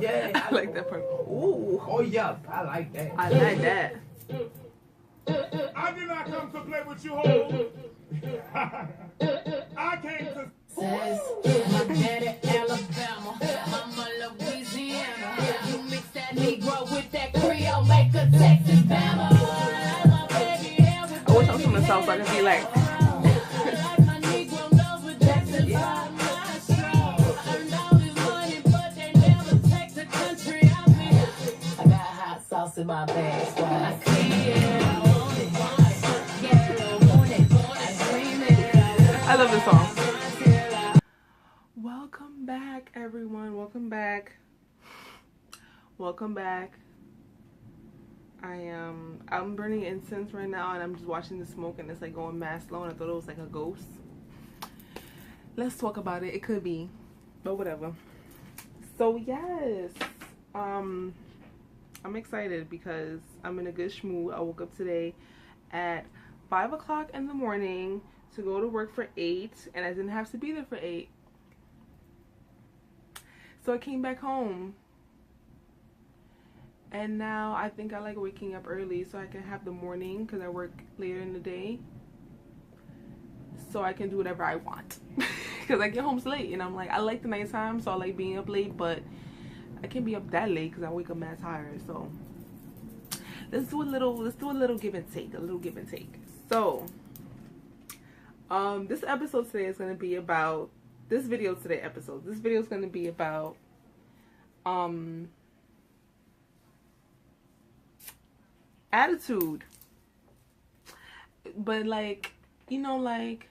Yeah, I like that part. Ooh. Oh yeah, I like that. I like that. I did not come to play with you, hoes. I came to. Says my daddy Alabama, mama Louisiana. You mix that Negro with that Creole, make a Texas Bama. I wish I was from the South so I could be like. I got hot sauce in my bag, so I see it. I love this song. Welcome back, everyone. Welcome back. Welcome back. I'm burning incense right now, and I'm just watching the smoke, and it's like going mad slow, and I thought it was like a ghost. Let's talk about it. It could be, but whatever. So yes, I'm excited because I'm in a good schmood. I woke up today at 5 o'clock in the morning to go to work for 8, and I didn't have to be there for 8. So I came back home. And now I think I like waking up early so I can have the morning because I work later in the day. So I can do whatever I want. Because I get home late and I'm like, I like the nighttime, so I like being up late, but I can't be up that late because I wake up mad tired. So let's do a little give and take, So this episode today is going to be about this video is going to be about attitude, but like, you know, like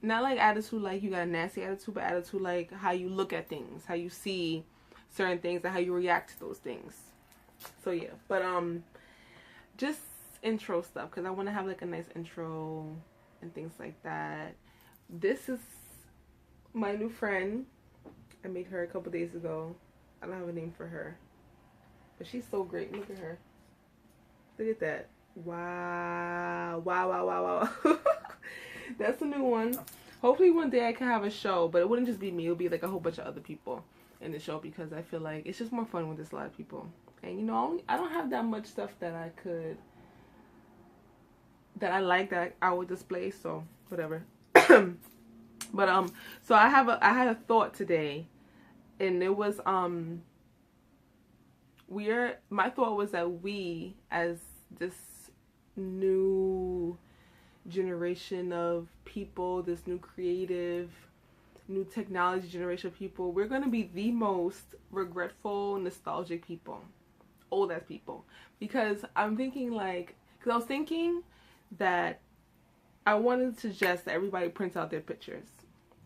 not like attitude like you got a nasty attitude, but attitude like how you look at things, how you see certain things, and how you react to those things. So yeah, but just intro stuff because I want to have like a nice intro and things like that. This is my new friend. I made her a couple days ago. I don't have a name for her, but she's so great. Look at her. Look at that. Wow. That's a new one. Hopefully one day I can have a show, but it wouldn't just be me. It would be like a whole bunch of other people in the show because I feel like it's just more fun when there's a lot of people. And you know, I don't have that much stuff that I could, that I like, that I would display, so whatever. But so I had a thought today, and it was my thought was that we, as this new generation of people, this new creative, new technology generation of people, we're going to be the most regretful, nostalgic people, old ass people. Because I'm thinking like, because I was thinking that I wanted to suggest that everybody prints out their pictures.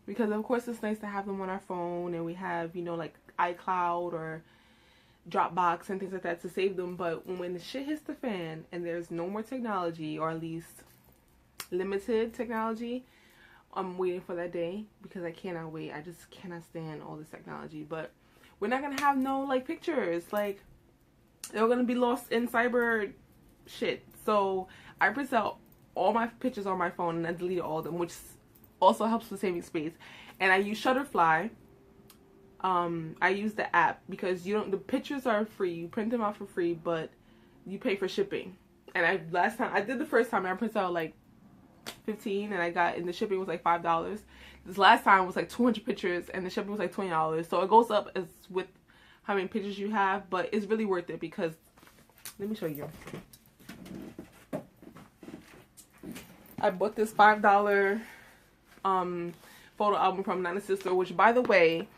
Because of course it's nice to have them on our phone, and we have, you know, like iCloud or Dropbox and things like that to save them. But when the shit hits the fan and there's no more technology, or at least limited technology, I'm waiting for that day because I cannot wait. I just cannot stand all this technology. But we're not gonna have no like pictures, like they're gonna be lost in cyber shit. So I print out all my pictures on my phone and I deleted all of them, which also helps with saving space. And I use Shutterfly. I use the app because the pictures are free. You print them out for free, but you pay for shipping. And I did the first time and I printed out like 15 and the shipping was like $5. This last time was like 200 pictures and the shipping was like $20. So it goes up as with how many pictures you have, but it's really worth it because, let me show you. I bought this $5 photo album from Nana Sister, which, by the way,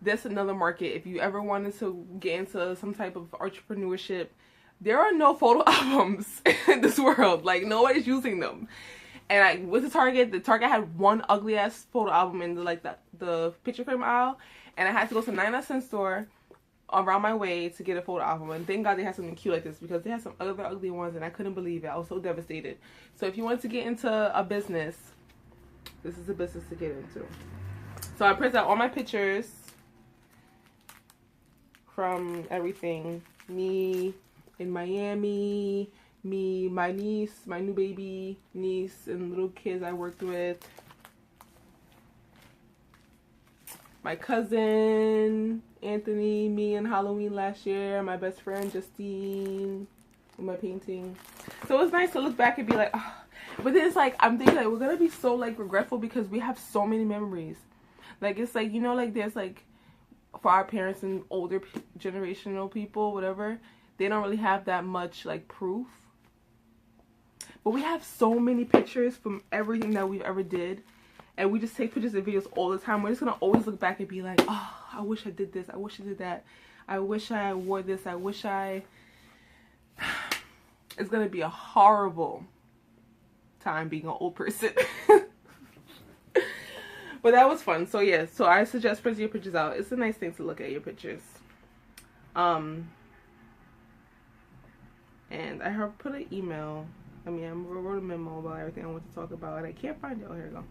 that's another market. If you ever wanted to get into some type of entrepreneurship, there are no photo albums in this world. Like, nobody's using them. And I went to Target. The Target had one ugly ass photo album in the picture frame aisle, and I had to go to the 99-cent store around my way to get a photo album. And thank God they had something cute like this, because they had some other ugly ones and I couldn't believe it. I was so devastated. So if you want to get into a business, this is a business to get into. So I printed out all my pictures from everything. Me in Miami, me, my niece, my new baby niece, and little kids I worked with. my cousin Anthony, me on Halloween last year, my best friend Justine, my painting. So it's nice to look back and be like, oh. But then it's like, I'm thinking like we're gonna be so like regretful because we have so many memories. Like it's like, you know, like there's like for our parents and older generational people, whatever, they don't really have that much like proof. But we have so many pictures from everything that we've ever did. And we just take pictures and videos all the time. We're just going to always look back and be like, oh, I wish I did this. I wish I did that. I wish I wore this. I wish I... It's going to be a horrible time being an old person. But that was fun. So, yeah. So, I suggest printing your pictures out. It's a nice thing to look at your pictures. And I put an email. I wrote a memo about everything I want to talk about. And I can't find it. Oh, here we go.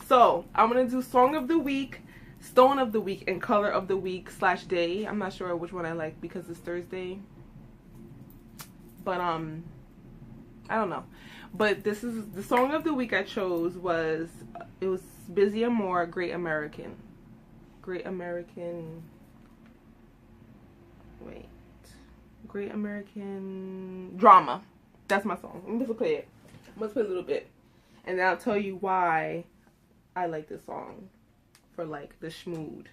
So, I'm going to do Song of the Week, Stone of the Week, and Color of the Week / day. I'm not sure which one I like because it's Thursday. But, I don't know. But this is, the Song of the Week I chose was, it was Bizzy Amor, Great American. Great American Drama. That's my song. I'm just going to play it. I'm going to play a little bit. And then I'll tell you why I like this song for like the schmood.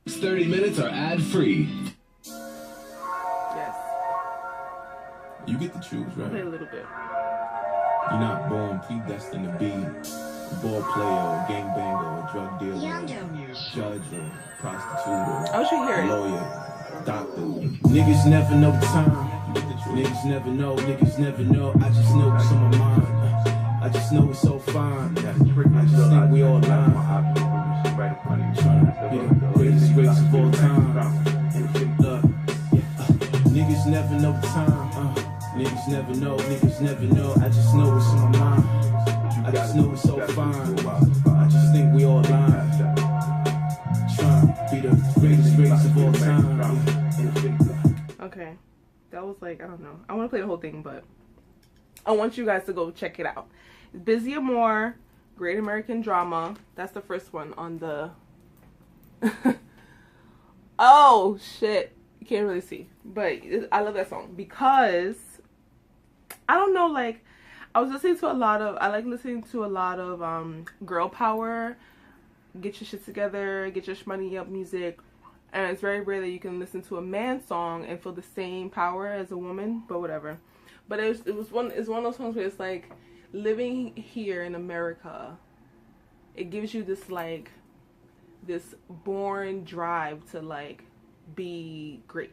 30 minutes are ad-free. Yes. You get to choose, right? Play a little bit. You're not born predestined to be a ball player, or gangbanger, or drug dealer, or judge, or prostitute, or I wish you hear it. lawyer, doctor. Niggas never know the time. Niggas never know. Niggas never know. I just know what's on my mind. I just know it's so fine. I just think we all lying. Trying to be the greatest race of all time. Niggas never know the time. Niggas never know. Niggas never know. I just know it's on my mind. I just know it's so fine. I just think we all lying. Trying to be the greatest race of all time. Okay. That was like, I don't know. I want to play the whole thing, but I want you guys to go check it out. Bizzy Amor, Great American Drama. That's the first one on the... Oh, shit. You can't really see. But I love that song because, I don't know, like, I was listening to a lot of... I like listening to a lot of girl power, get your shit together, get your shmoney up music. And it's very rare that you can listen to a man song and feel the same power as a woman, but whatever. But it's one of those songs where it's like, living here in America, it gives you this like this born drive to like be great.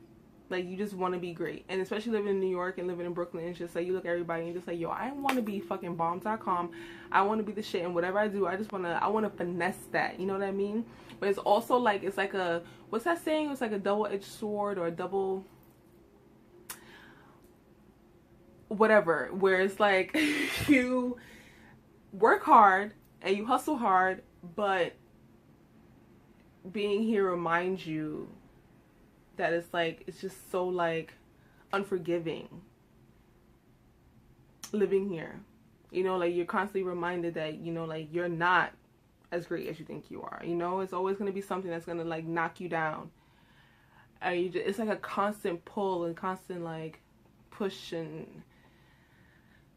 Like you just want to be great. And especially living in New York and living in Brooklyn, it's just like you look at everybody and you're just like, yo, I want to be fucking bomb.com. I want to be the shit, and whatever I do, I want to finesse that. You know what I mean? But it's also like, it's like a, what's that saying? It's like a double-edged sword or a double whatever, where it's like you work hard and you hustle hard, but being here reminds you that it's like, it's just so like unforgiving living here, you know, like you're constantly reminded that, you know, like you're not as great as you think you are, you know. It's always going to be something that's going to like knock you down, and it's like a constant pull and constant like push, and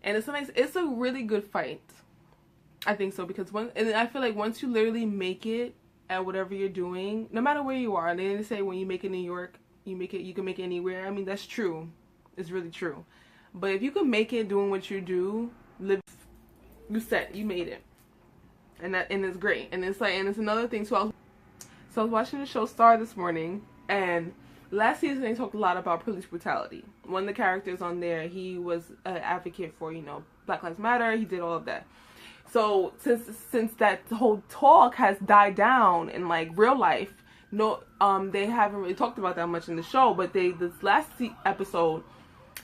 it's a really good fight. I think so, because and I feel like once you literally make it at whatever you're doing, no matter where you are, and they say when you make it in New York, you can make it anywhere. I mean, that's true. It's really true. But if you can make it doing what you do, you made it. And it's great. And it's like, and it's another thing too. I was watching the show Star this morning, and last season they talked a lot about police brutality. One of the characters on there, he was an advocate for, you know, Black Lives Matter. He did all of that. So since that whole talk has died down in like real life, they haven't really talked about that much in the show. But this last episode,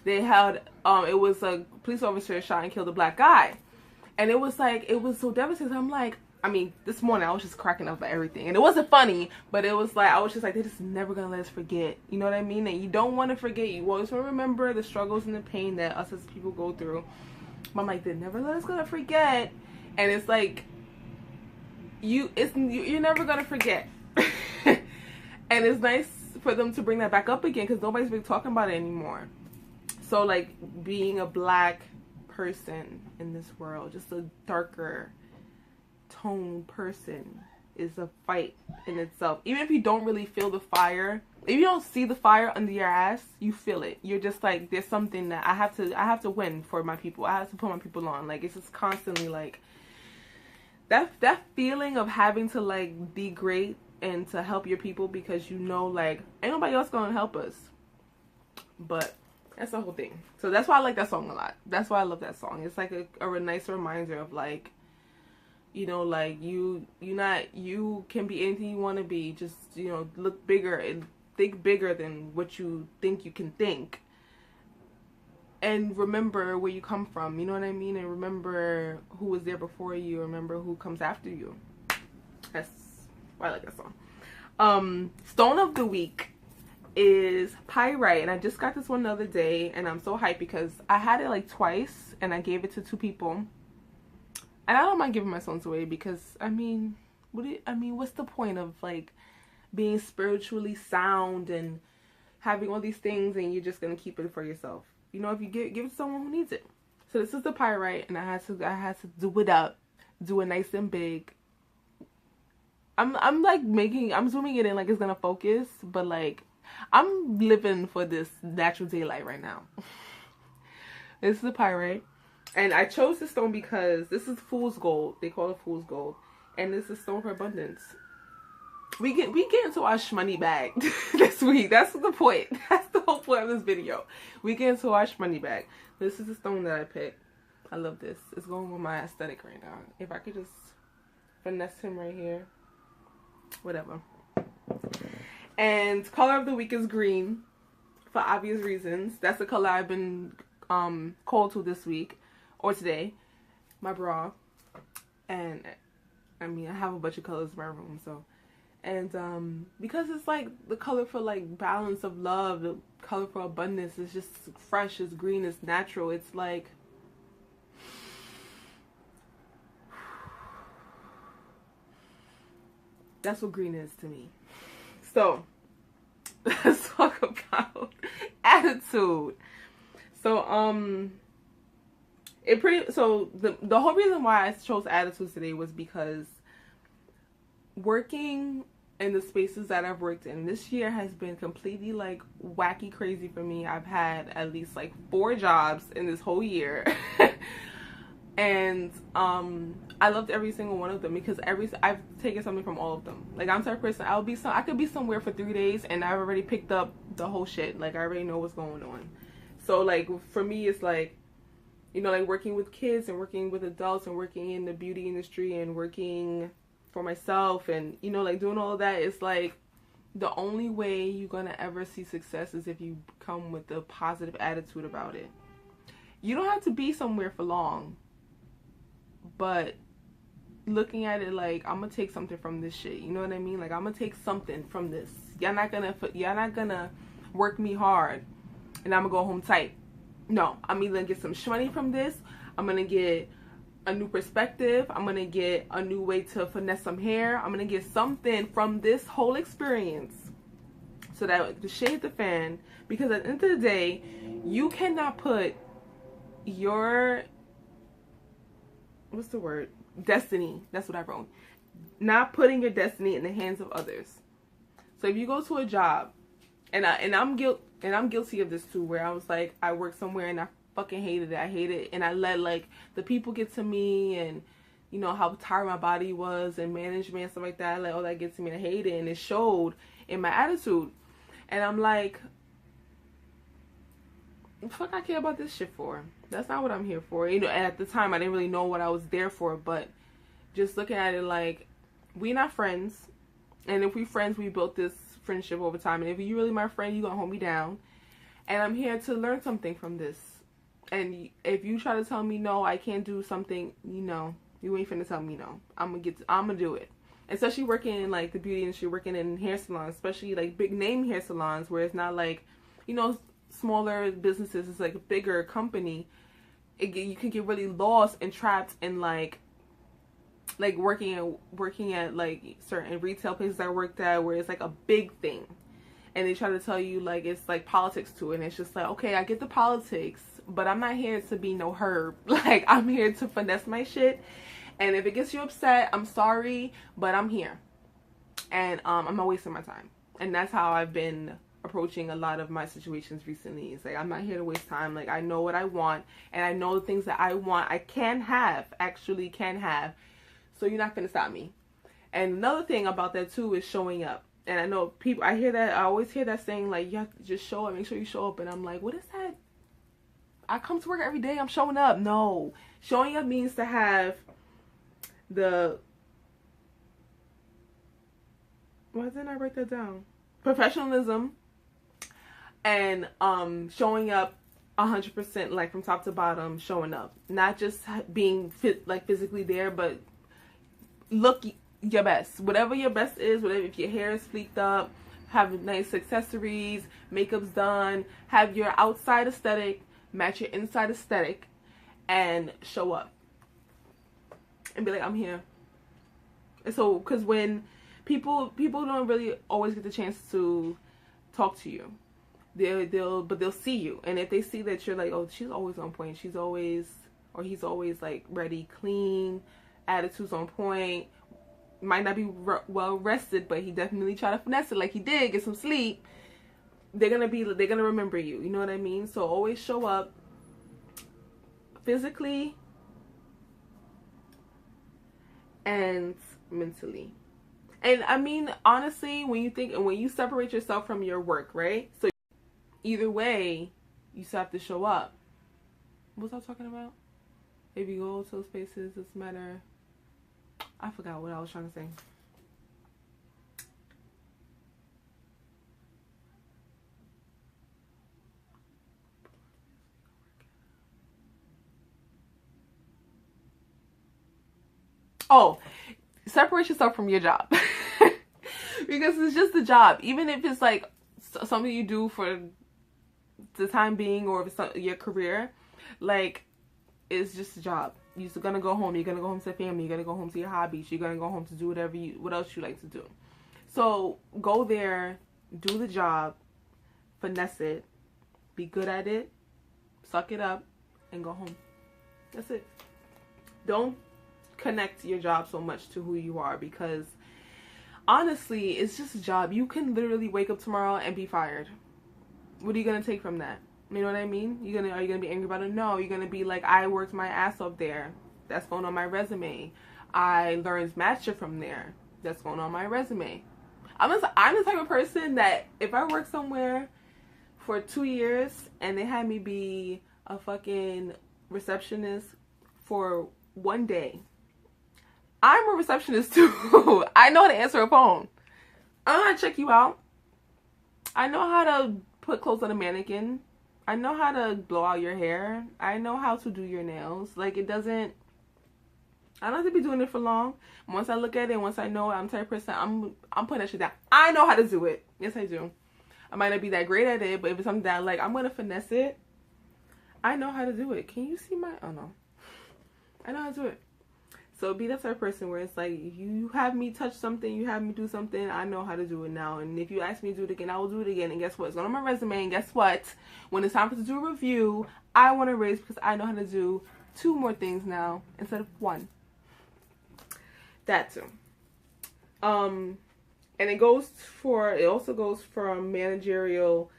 they had it was a police officer shot and killed a black guy, and it was so devastating. I'm like, I mean, this morning I was just cracking up at everything, and it wasn't funny, but it was like, I was just like, they're just never gonna let us forget. You know what I mean? And you don't want to forget. You always want to remember the struggles and the pain that us as people go through. But I'm like, they never let us gonna forget. And it's like, you're never gonna forget. And it's nice for them to bring that back up again because nobody's been talking about it anymore. So like being a black person in this world, just a darker tone person, is a fight in itself. Even if you don't really feel the fire, if you don't see the fire under your ass, you feel it. You're just like, there's something that I have to win for my people. I have to put my people on. Like, it's just constantly like that feeling of having to like be great and to help your people because you know like ain't nobody else gonna help us. But that's the whole thing. So that's why I like that song a lot. That's why I love that song. It's like a nice reminder of like, you know, like you can be anything you want to be. Just, you know, look bigger and think bigger than what you think you can think. And remember where you come from, you know what I mean? And remember who was there before you. Remember who comes after you. That's why I like that song. Stone of the week is pyrite, and I just got this one the other day, and I'm so hyped because I had it like twice, and I gave it to 2 people. And I don't mind giving my stones away because I mean, what's the point of like being spiritually sound and having all these things, and you're just gonna keep it for yourself? You know, if you give it to someone who needs it. So this is the pyrite, and I had to do it up, do it nice and big. I'm zooming it in like it's gonna focus, but like I'm living for this natural daylight right now. This is the pyrite, and I chose this stone because this is fool's gold. They call it fool's gold, and this is stone for abundance. We get into our shmoney bag this week. That's the point. That's the whole point of this video. We get into our shmoney bag. This is the stone that I picked. I love this. It's going with my aesthetic right now. If I could just finesse him right here. Whatever. And color of the week is green for obvious reasons. That's the color I've been called to this week or today. My bra. And I mean, I have a bunch of colors in my room, so. And because it's like the color for like balance of love, the color for abundance is just fresh, it's green, it's natural. It's like that's what green is to me. So let's talk about attitude. So the whole reason why I chose attitude today was because working in the spaces that I've worked in this year has been completely like wacky crazy for me. I've had at least like 4 jobs in this whole year. And I loved every single one of them because I've taken something from all of them. Like, I'm the type of person, I could be somewhere for 3 days and I've already picked up the whole shit. Like, I already know what's going on. So like for me, it's like, you know, like working with kids and working with adults and working in the beauty industry and working for myself and, you know, like doing all of that. It's like the only way you're gonna ever see success is if you come with a positive attitude about it. You don't have to be somewhere for long, but looking at it like, I'm gonna take something from this shit, you know what I mean? Like, I'm gonna take something from this. Y'all not gonna work me hard and I'm gonna go home tight. No, I'm either gonna get some shmoney from this, I'm gonna get a new perspective, I'm gonna get a new way to finesse some hair, I'm gonna get something from this whole experience so that the shit hit the fan. Because at the end of the day, you cannot put your, what's the word, destiny, that's what I wrote, not putting your destiny in the hands of others. So if you go to a job, and I'm guilty of this too, where I was like, I worked somewhere and I fucking hated it. I hated it, and I let like the people get to me, and you know how tired my body was, and management and stuff like that. I let all that get to me, and I hated it, and it showed in my attitude. And I'm like, the fuck I care about this shit for? That's not what I'm here for. You know, and at the time I didn't really know what I was there for, but just looking at it like, we not friends, and if we friends, we built this friendship over time, and if you really my friend, you gonna hold me down, and I'm here to learn something from this. And if you try to tell me no, I can't do something, you know, you ain't finna tell me no. I'm gonna do it. Especially working in like the beauty industry, working in hair salons, especially like big name hair salons, where it's not like, you know, smaller businesses. It's like a bigger company. You can get really lost and trapped in like like working at like certain retail places I worked at where it's like a big thing, and they try to tell you like it's like politics to it, and it's just like, okay, I get the politics, but I'm not here to be no herb. Like, I'm here to finesse my shit, and if it gets you upset, I'm sorry, but I'm here, and I'm not wasting my time. And that's how I've been approaching a lot of my situations recently. It's like, I'm not here to waste time. Like, I know what I want, and I know the things that I want I can have, actually can have, so you're not gonna stop me. And another thing about that too is showing up. And I know people, I always hear that saying, like, you have to just show up, make sure you show up. And I'm like, what is that? I come to work every day, I'm showing up. No, showing up means to have why didn't I write that down? Professionalism, and showing up 100%, like from top to bottom, showing up, not just being physically there, but look your best, whatever your best is. Whatever, if your hair is fleeked up, have nice accessories, makeup's done, have your outside aesthetic match your inside aesthetic, and show up and be like, I'm here. And so, because when people don't really always get the chance to talk to you, they'll see you, and if they see that you're like, oh, she's always on point, she's always, or he's always like ready, clean, attitude's on point, might not be well rested, but he definitely try to finesse it like he did, get some sleep, they're gonna remember you. You know what I mean? So always show up physically and mentally. And I mean, honestly, when you separate yourself from your work, right? So either way, you still have to show up. What was I talking about? If you go to those spaces, it's matter. I forgot what I was trying to say. Oh, separate yourself from your job. Because it's just a job. Even if it's like something you do for the time being, or if it's your career, like, it's just a job. You're gonna go home. You're gonna go home to the family. You're gonna go home to your hobbies. You're gonna go home to do what else you like to do. So go there, do the job, finesse it, be good at it, suck it up, and go home. That's it. Don't connect your job so much to who you are, because honestly, it's just a job. You can literally wake up tomorrow and be fired. What are you gonna take from that? You know what I mean? Are you gonna be angry about it? No, you're gonna be like, I worked my ass off there. That's going on my resume. I learned matcha from there. That's going on my resume. I'm the type of person that if I work somewhere for 2 years and they had me be a fucking receptionist for 1 day, I'm a receptionist too. I know how to answer a phone. I know how to check you out. I know how to put clothes on a mannequin. I know how to blow out your hair. I know how to do your nails. Like, I don't have to be doing it for long. Once I look at it, once I know it, I'm the type of person, I'm putting that shit down. I know how to do it. Yes, I do. I might not be that great at it, but if it's something that, like, I'm going to finesse it, I know how to do it. Can you see my... Oh, no. I know how to do it. So be that type of person where it's like, you have me touch something, you have me do something, I know how to do it now. And if you ask me to do it again, I will do it again. And guess what? It's going on my resume. And guess what? When it's time for to do a review, I want to raise, because I know how to do 2 more things now instead of 1. That too. And it also goes from managerial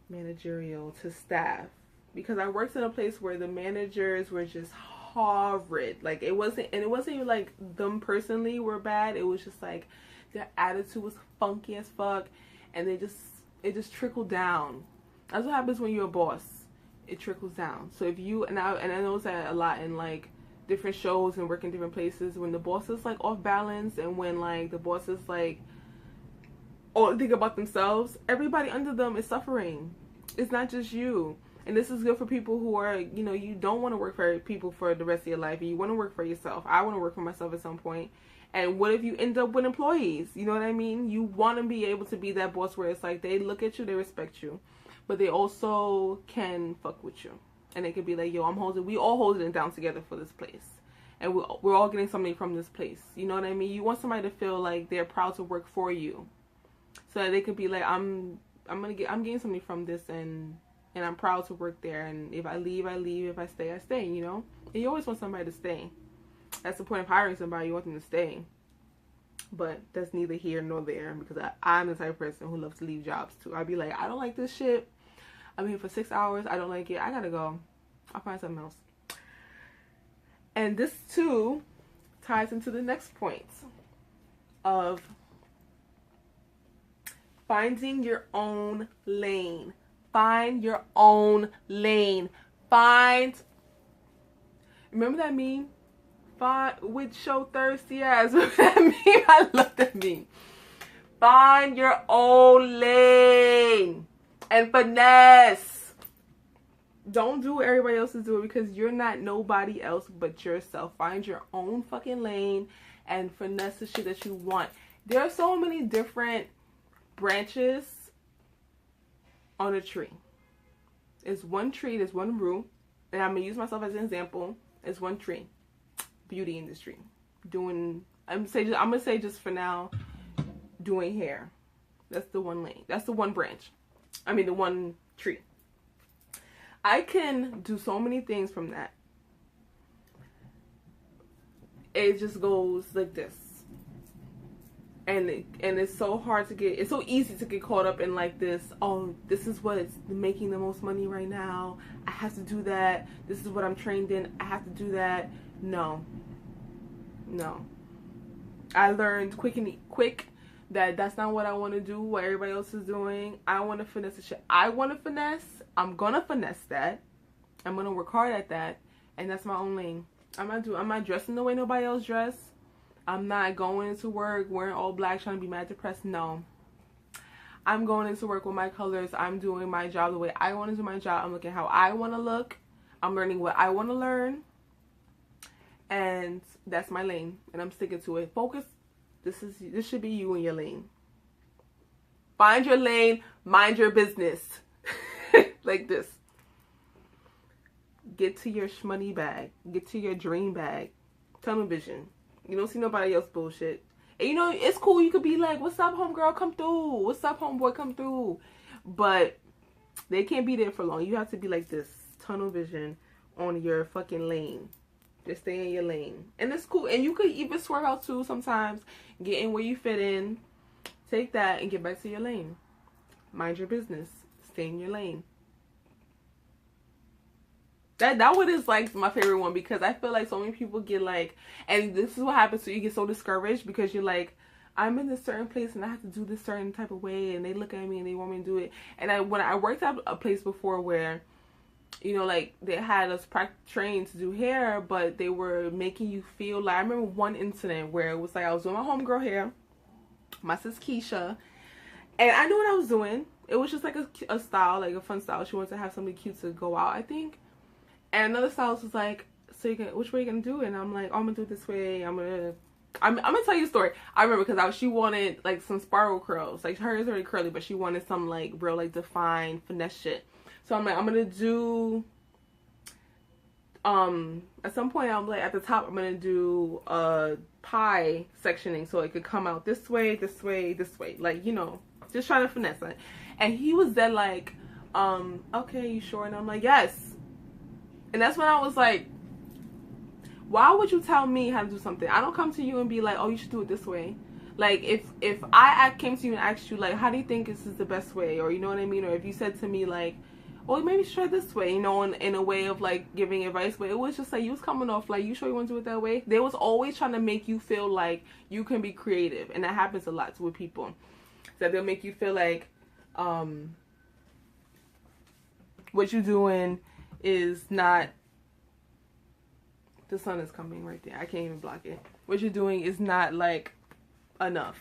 to staff. Because I worked in a place where the managers were just horrid. Like, it wasn't even like them personally were bad. It was just like their attitude was funky as fuck, and it just trickled down. That's what happens when you're a boss. It trickles down. So if you and I notice that a lot in like different shows and work in different places, when the boss is like off balance, and when like the boss is like all think about themselves, everybody under them is suffering. It's not just you. And this is good for people who are, you don't want to work for people for the rest of your life. You want to work for yourself. I want to work for myself at some point. And what if you end up with employees? You know what I mean? You want to be able to be that boss where it's like they look at you, they respect you, but they also can fuck with you. And they can be like, yo, we all holding it down together for this place. and we're all getting something from this place. You know what I mean? You want somebody to feel like they're proud to work for you, so that they could be like, I'm getting something from this, and I'm proud to work there. And if I leave, I leave. If I stay, I stay. You know, and you always want somebody to stay. That's the point of hiring somebody. You want them to stay. But that's neither here nor there, because I'm the type of person who loves to leave jobs too. I'd be like, I don't like this shit. I'm here for 6 hours. I don't like it. I gotta go. I'll find something else. And this too ties into the next point of finding your own lane. Find your own lane. Remember that meme? With show thirsty ass. Remember that meme? I love that meme. Find your own lane and finesse. Don't do what everybody else is doing, because you're not nobody else but yourself. Find your own fucking lane and finesse the shit that you want. There are so many different branches on a tree. It's one tree, there's one root, and I'm gonna use myself as an example. It's one tree. Beauty industry. I'm gonna say just for now, doing hair. That's the one lane. That's the one branch. I mean, the one tree. I can do so many things from that. It just goes like this. And it's so hard to get, it's so easy to get caught up in like this, oh, this is what's making the most money right now. I have to do that. This is what I'm trained in. I have to do that. No. I learned quick that that's not what I want to do, what everybody else is doing. I want to finesse the shit I want to finesse. I'm going to finesse that. I'm going to work hard at that. And that's my own lane. I'm not dressing the way nobody else dress. I'm not going into work wearing all black trying to be mad depressed. No. I'm going into work with my colors. I'm doing my job the way I want to do my job. I'm looking how I want to look. I'm learning what I want to learn. And that's my lane. And I'm sticking to it. Focus. This should be you in your lane. Find your lane. Mind your business. Like this. Get to your Shmoney bag. Get to your dream bag. Tunnel vision. You don't see nobody else bullshit. And you know, it's cool. You could be like, what's up, homegirl? Come through. What's up, homeboy? Come through. But they can't be there for long. You have to be like this. Tunnel vision on your fucking lane. Just stay in your lane. And it's cool. And you could even swerve out too sometimes. Get in where you fit in. Take that and get back to your lane. Mind your business. Stay in your lane. That one is like my favorite one, because I feel like so many people get like, and this is what happens, so you get so discouraged because you're like, I'm in this certain place and I have to do this certain type of way, and they look at me and they want me to do it. And when I worked at a place before where, you know, like they had us trained to do hair, but they were making you feel like, I remember one incident where it was like I was doing my homegirl hair, my sis Keisha, and I knew what I was doing. It was just like a style, like a fun style. She wanted to have something cute to go out, I think. And another stylist was like, so which way you gonna do it? And I'm like, oh, I'm gonna do it this way. I'm gonna tell you a story. I remember because she wanted like some spiral curls. Like hers is already curly, but she wanted some like real like defined finesse shit. So I'm like, I'm gonna do at some point I'm like at the top I'm gonna do pie sectioning so it could come out this way, this way, this way. Like, you know, just trying to finesse it. And he was then like, okay, you sure? And I'm like, yes. And that's when I was like, why would you tell me how to do something? I don't come to you and be like, oh, you should do it this way. Like, if I came to you and asked you, like, how do you think this is the best way? Or, you know what I mean? Or if you said to me, like, oh, maybe you should try this way, you know, in a way of, like, giving advice. But it was just, like, you was coming off, like, you sure you want to do it that way? They was always trying to make you feel like you can be creative. And that happens a lot with people. That they'll make you feel like what you're doing is not, the sun is coming right there, I can't even block it, what you're doing is not like enough.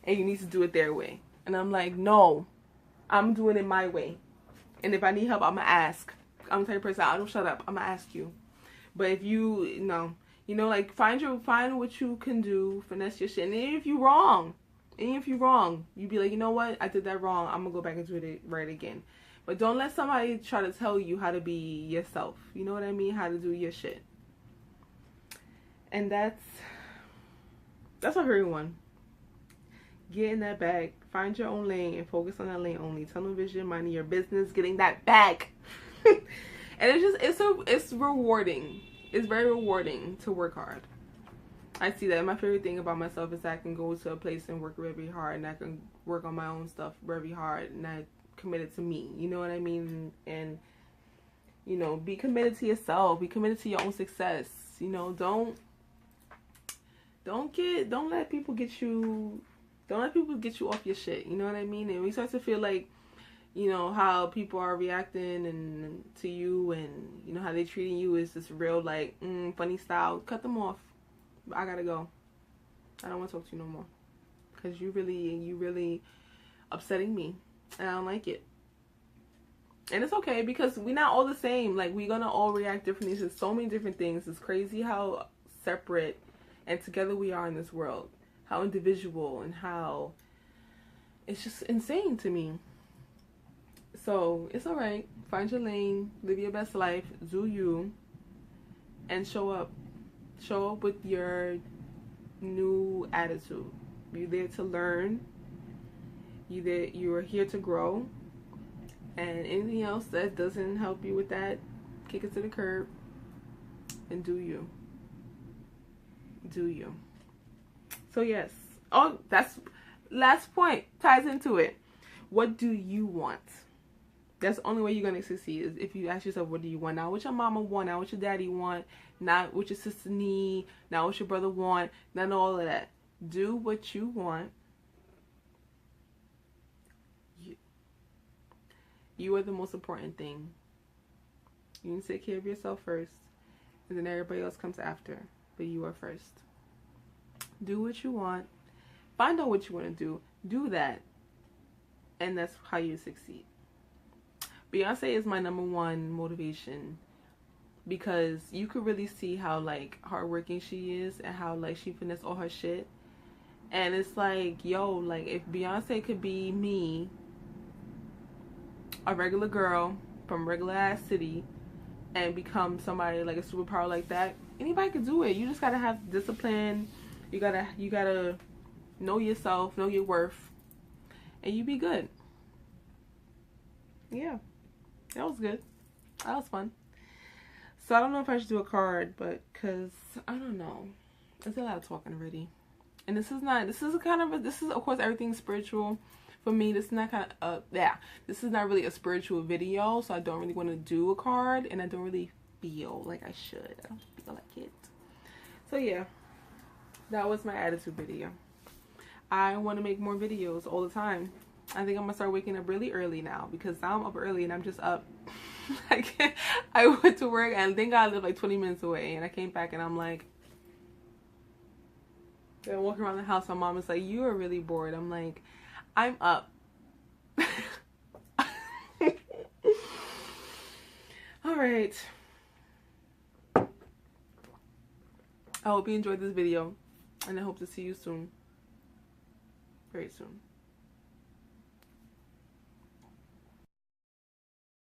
And you need to do it their way. And I'm like, no, I'm doing it my way. And if I need help, I'm gonna ask. I'm the type of person, I don't shut up, I'm gonna ask you. But if you know, like find what you can do, finesse your shit. And if you're wrong, And if you're wrong, you be like, you know what? I did that wrong. I'm gonna go back and do it right again. But don't let somebody try to tell you how to be yourself. You know what I mean? How to do your shit. And that's for everyone. Get in that bag. Find your own lane and focus on that lane only. Tunnel vision, minding your business, getting that bag. And it's rewarding. It's very rewarding to work hard. I see that. My favorite thing about myself is that I can go to a place and work very hard, and I can work on my own stuff very hard, and I committed to me. You know what I mean? And you know, be committed to yourself. Be committed to your own success. You know, don't let people get you off your shit. You know what I mean? And we start to feel like, you know, how people are reacting and to you, and you know how they treating you is this real like funny style. Cut them off. I gotta go. I don't want to talk to you no more, because you really upsetting me, and I don't like it. And it's okay, because we're not all the same. Like, we're gonna all react differently to so many different things. It's crazy how separate and together we are in this world. How individual, and how it's just insane to me. So it's alright. Find your lane, live your best life, do you, and show up with your new attitude. You're there to learn. You're here to grow. And anything else that doesn't help you with that, kick it to the curb and do you. Do you. So yes. Oh, that's last point. Ties into it. What do you want? That's the only way you're going to succeed, is if you ask yourself, what do you want? Not what your mama want, not what your daddy want, not what your sister need, not what your brother want, none of all of that. Do what you want. You are the most important thing. You need to take care of yourself first, and then everybody else comes after, but you are first. Do what you want. Find out what you want to do. Do that, and that's how you succeed. Beyonce is my #1 motivation, because you could really see how like hardworking she is, and how like she finessed all her shit. And it's like, yo, like if Beyonce could be me, a regular girl from regular ass city, and become somebody like a superpower like that, anybody could do it. You just gotta have discipline. You gotta know yourself, know your worth, and you be good. Yeah. That was good. That was fun. So I don't know if I should do a card, but because I don't know. There's a lot of talking already. And this is of course everything spiritual for me. This is not this is not really a spiritual video, so I don't really want to do a card, and I don't really feel like I should. I don't feel like it. So yeah. That was my attitude video. I want to make more videos all the time. I think I'm gonna start waking up really early now, because now I'm up early and I'm just up. I went to work, and thank God I live like 20 minutes away, and I came back and I'm like, I'm walking around the house. My mom is like, you are really bored. I'm like, I'm up. All right. I hope you enjoyed this video, and I hope to see you soon. Very soon.